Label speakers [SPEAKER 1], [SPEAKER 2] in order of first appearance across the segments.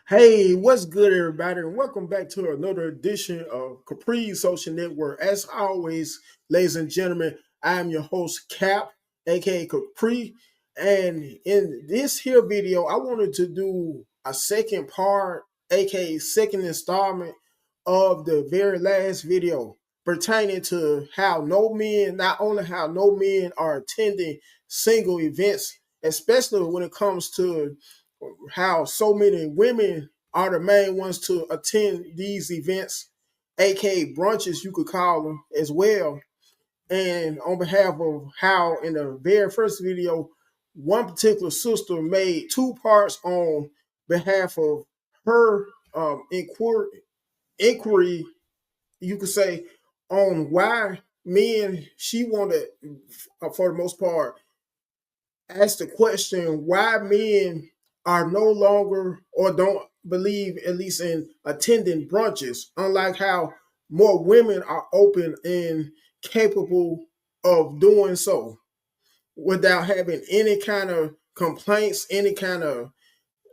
[SPEAKER 1] Hey, what's good, everybody, and welcome back to another edition of Capri Social Network. As always, ladies and gentlemen, I am your host, Cap, aka Capri, and in this here video, I wanted to do a second part, aka second installment of the very last video pertaining to how no men, not only how no men are attending single events, especially when it comes to how so many women are the main ones to attend these events, aka brunches, you could call them as well. And on behalf of how in the very first video, one particular sister made two parts on behalf of her inquiry, you could say, on why men she wanted, for the most part, ask the question why men are no longer or don't believe at least in attending brunches, unlike how more women are open and capable of doing so without having any kind of complaints, any kind of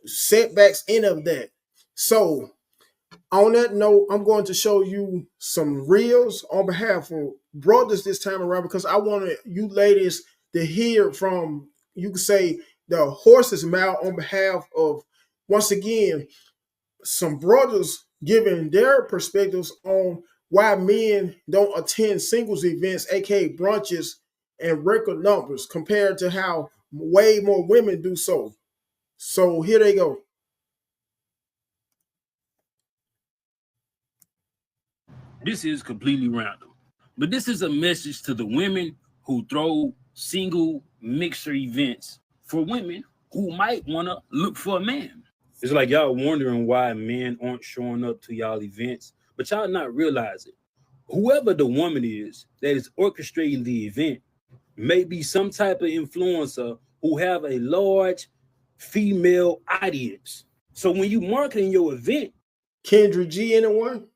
[SPEAKER 1] setbacks, any of that. So on that note, I'm going to show you some reels on behalf of brothers this time around because I wanted you ladies to hear from, you could say, the horse's mouth on behalf of, once again, some brothers giving their perspectives on why men don't attend singles events, aka brunches, and record numbers compared to how way more women do so. So here they go.
[SPEAKER 2] This is completely random, but this is a message to the women who throw single mixer events for women who might want to look for a man. It's like y'all wondering why men aren't showing up to y'all events, but y'all not realizing whoever the woman is that is orchestrating the event may be some type of influencer who have a large female audience. So when you marketing your event
[SPEAKER 1] Kendra G, anyone?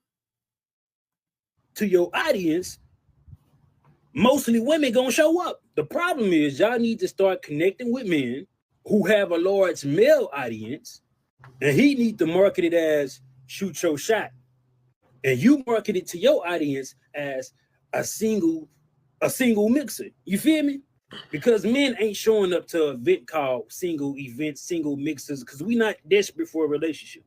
[SPEAKER 2] to your audience, mostly women gonna show up. The problem is y'all need to start connecting with men who have a large male audience, and he need to market it as shoot your shot. And you market it to your audience as a single, a single mixer. You feel me? Because men ain't showing up to an event called single events, single mixers, because we not desperate for a relationship.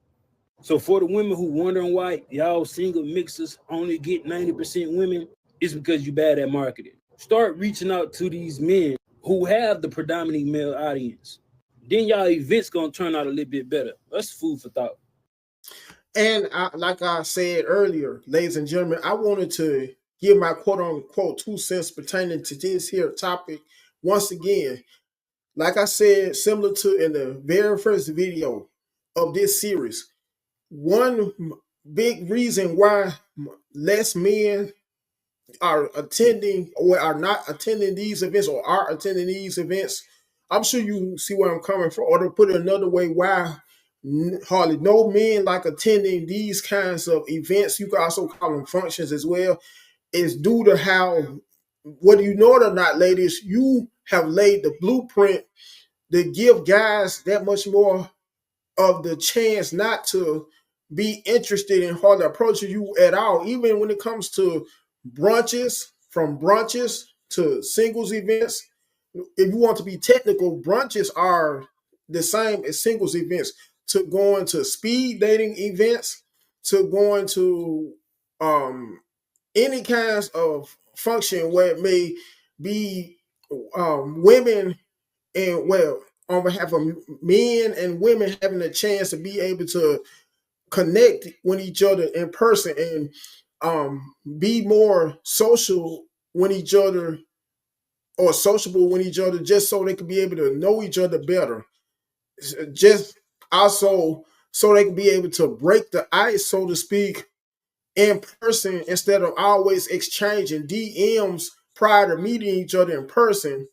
[SPEAKER 2] So for the women who wondering why y'all single mixers only get 90% women, it's because you bad at marketing. Start reaching out to these men who have the predominant male audience. Then y'all events gonna turn out a little bit better. That's food for thought.
[SPEAKER 1] And like I said earlier, ladies and gentlemen, I wanted to give my quote unquote 2 cents pertaining to this here topic once again. Like I said, similar to in the very first video of this series, one big reason why less men are attending or are not attending these events or are attending these events, I'm sure you see where I'm coming from. Or to put it another way, why hardly no men like attending these kinds of events. You can also call them functions as well. Is due to how, whether you know it or not, ladies, you have laid the blueprint to give guys that much more of the chance not to be interested in hardly approaching you at all, even when it comes to brunches, from brunches to singles events. If you want to be technical, brunches are the same as singles events. To going to speed dating events, to going to any kinds of function where it may be women and, well, on behalf of men and women having a chance to be able to connect with each other in person and be more social with each other or sociable with each other, just so they can be able to know each other better. Just also so they can be able to break the ice, so to speak, in person instead of always exchanging DMs prior to meeting each other in person.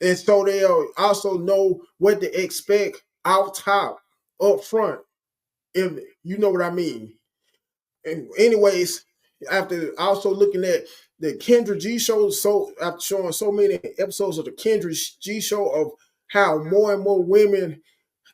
[SPEAKER 1] And so they'll also know what to expect out top, up front, if you know what I mean. And anyways, after also looking at the Kendra G show, so after showing so many episodes of the Kendra G show of how more and more women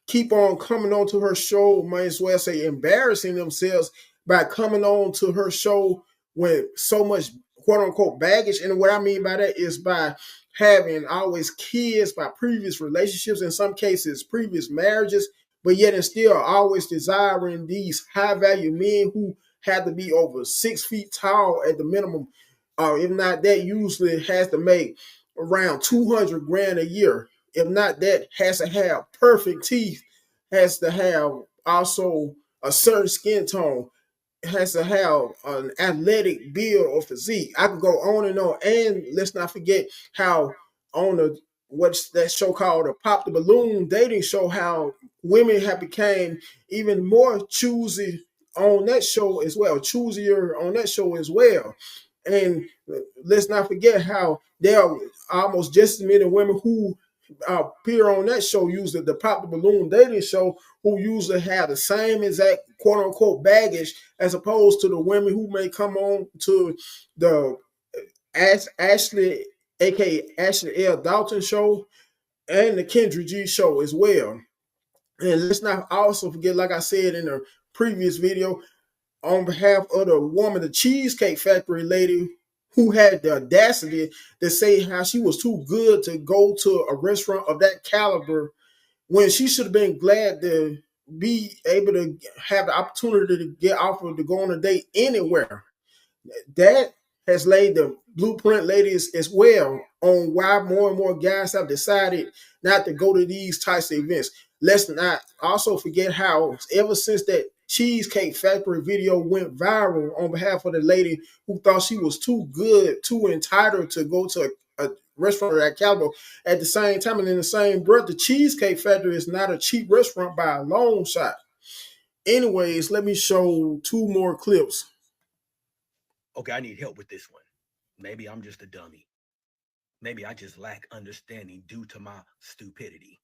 [SPEAKER 1] keep on coming on to her show, might as well say embarrassing themselves by coming on to her show with so much quote unquote baggage. And what I mean by that is by having always kids, by previous relationships, in some cases previous marriages, but yet and still always desiring these high value men who have to be over 6 feet tall at the minimum. If not that, usually has to make around 200 grand a year. If not that, has to have perfect teeth, has to have also a certain skin tone, has to have an athletic build or physique. I could go on and on. And let's not forget how on the what's that show called the Pop the Balloon dating show, how women have became even more choosy on that show as well, choosier on that show as well. And let's not forget how there are almost just as many women who appear on that show, usually the Pop the Balloon dating show, who usually have the same exact quote unquote baggage as opposed to the women who may come on to the Ashley, aka Ashley L. Dalton show, and the Kendra G show as well. And let's not also forget, like I said in the previous video, on behalf of the woman, the Cheesecake Factory lady, who had the audacity to say how she was too good to go to a restaurant of that caliber when she should have been glad to be able to have the opportunity to get offered to go on a date anywhere. That has laid the blueprint, ladies, as well, on why more and more guys have decided not to go to these types of events. Let's not also forget how ever since that Cheesecake Factory video went viral on behalf of the lady who thought she was too good, too entitled to go to a restaurant of that caliber. At the same time, and in the same breath, the Cheesecake Factory is not a cheap restaurant by a long shot. Anyways, let me show two more clips.
[SPEAKER 2] Okay, I need help with this one. Maybe I'm just a dummy. Maybe I just lack understanding due to my stupidity.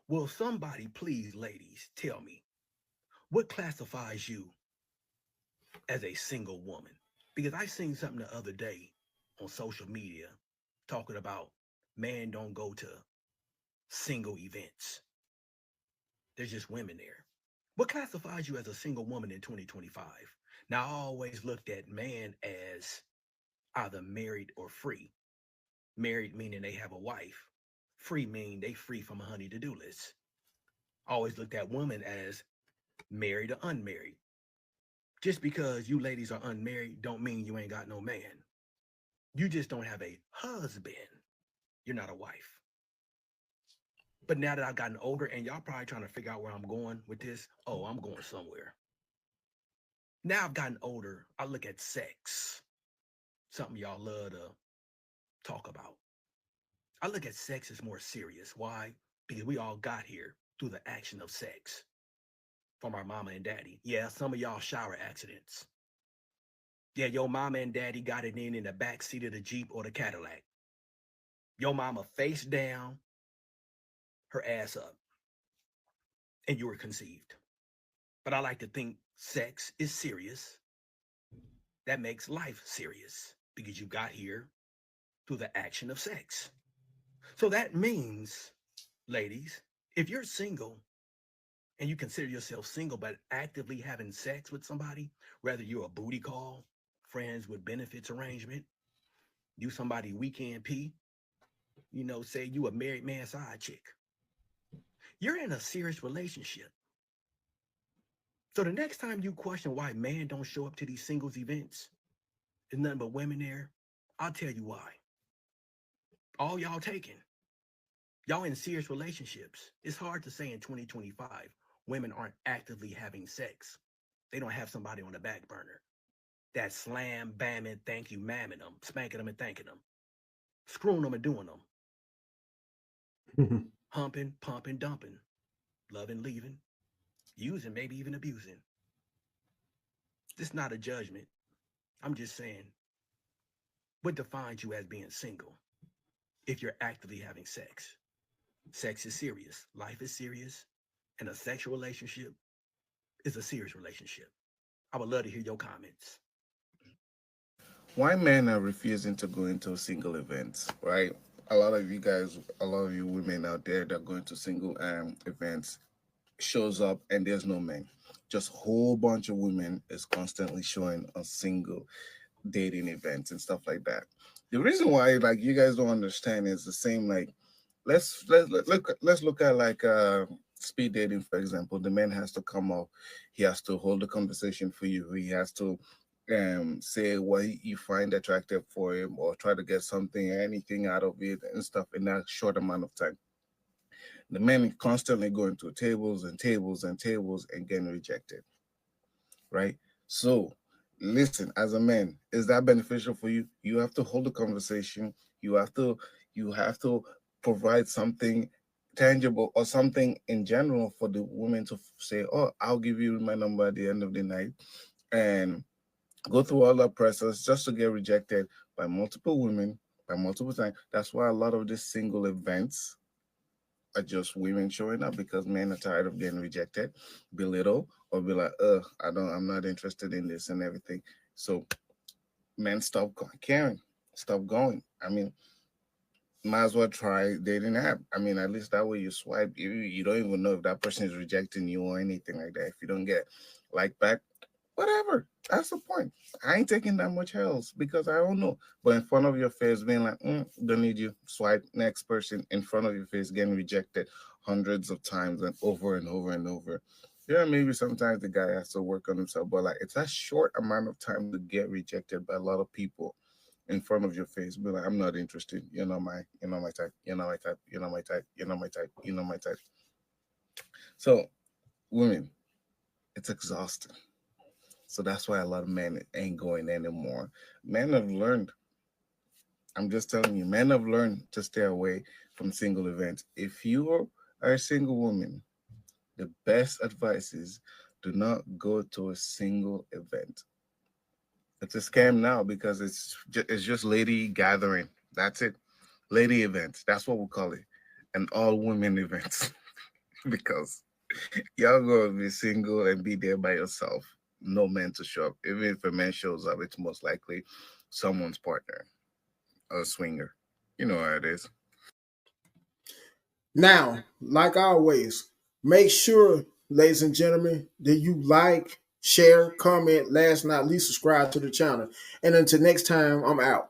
[SPEAKER 2] Will somebody please, ladies, tell me what classifies you as a single woman? Because I seen something the other day on social media talking about men don't go to single events. There's just women there. What classifies you as a single woman in 2025? Now, I always looked at man as either married or free. Married meaning they have a wife. Free meaning they free from a honey to-do list. I always looked at women as married or unmarried. Just because you ladies are unmarried don't mean you ain't got no man. You just don't have a husband. You're not a wife. But now that I've gotten older and y'all probably trying to figure out where I'm going with this, oh, I'm going somewhere. Now I've gotten older, I look at sex, something y'all love to talk about. I look at sex as more serious. Why? Because we all got here through the action of sex from our mama and daddy. Yeah, some of y'all shower accidents. Yeah, your mama and daddy got it in the back seat of the Jeep or the Cadillac. Your mama face down, her ass up, and you were conceived. But I like to think sex is serious. That makes life serious because you got here through the action of sex. So that means, ladies, if you're single and you consider yourself single but actively having sex with somebody, whether you're a booty call, friends with benefits arrangement, you somebody weekend P, say you a married man side chick, you're in a serious relationship. So the next time you question why men don't show up to these singles events, there's nothing but women there, I'll tell you why. All y'all taking. Y'all in serious relationships. It's hard to say in 2025 women aren't actively having sex. They don't have somebody on the back burner that slam, bamming, thank you, mamming them, spanking them and thanking them, screwing them and doing them, humping, pumping, dumping, loving, leaving, using, maybe even abusing. This is not a judgment. I'm just saying, what defines you as being single if you're actively having sex? Sex is serious. Life is serious. And a sexual relationship is a serious relationship. I would love to hear your comments.
[SPEAKER 3] Why men are refusing to go into single events, right? a lot of you guys, a lot of you women out there that are going to single events shows up and there's no men. Just a whole bunch of women is constantly showing on single dating events and stuff like that. The reason why like you guys don't understand is the same like let's look at like speed dating for example. The man has to come up, he has to hold a conversation for you, he has to say what you find attractive for him or try to get something anything out of it and stuff in that short amount of time. The men constantly going to tables and tables and tables and getting rejected, right? So, listen, as a man, is that beneficial for you? You have to hold a conversation. You have to you have to provide something tangible or something in general for the woman to say, "Oh, I'll give you my number at the end of the night," and go through all that process just to get rejected by multiple women by multiple times. That's why a lot of these single events are just women showing up because men are tired of getting rejected, belittle, or be like, I'm not interested in this and everything. So men stop caring, stop going. I mean, might as well try dating app. I mean, at least that way you swipe, you don't even know if that person is rejecting you or anything like that. If you don't get like back, whatever. That's the point. I ain't taking that much else because I don't know. But in front of your face, being like, don't need you. Swipe next person in front of your face, getting rejected hundreds of times and over and over and over. Yeah, maybe sometimes the guy has to work on himself, but like it's a short amount of time to get rejected by a lot of people in front of your face. Be like, I'm not interested. You're not my type. You're not my type. You're not my type. You're not my type. You're not my type. So, women, it's exhausting. So that's why a lot of men ain't going anymore. Men have learned. I'm just telling you, men have learned to stay away from single events. If you are a single woman, the best advice is do not go to a single event. It's a scam now because it's just lady gathering. That's it. Lady events. That's what we call it. And all women events. Because y'all gonna be single and be there by yourself. No man to show up. Even if a man shows up, it's most likely someone's partner, a swinger. You know how it is.
[SPEAKER 1] Now, like always, make sure, ladies and gentlemen, that you like, share, comment, last not least, subscribe to the channel. And until next time, I'm out.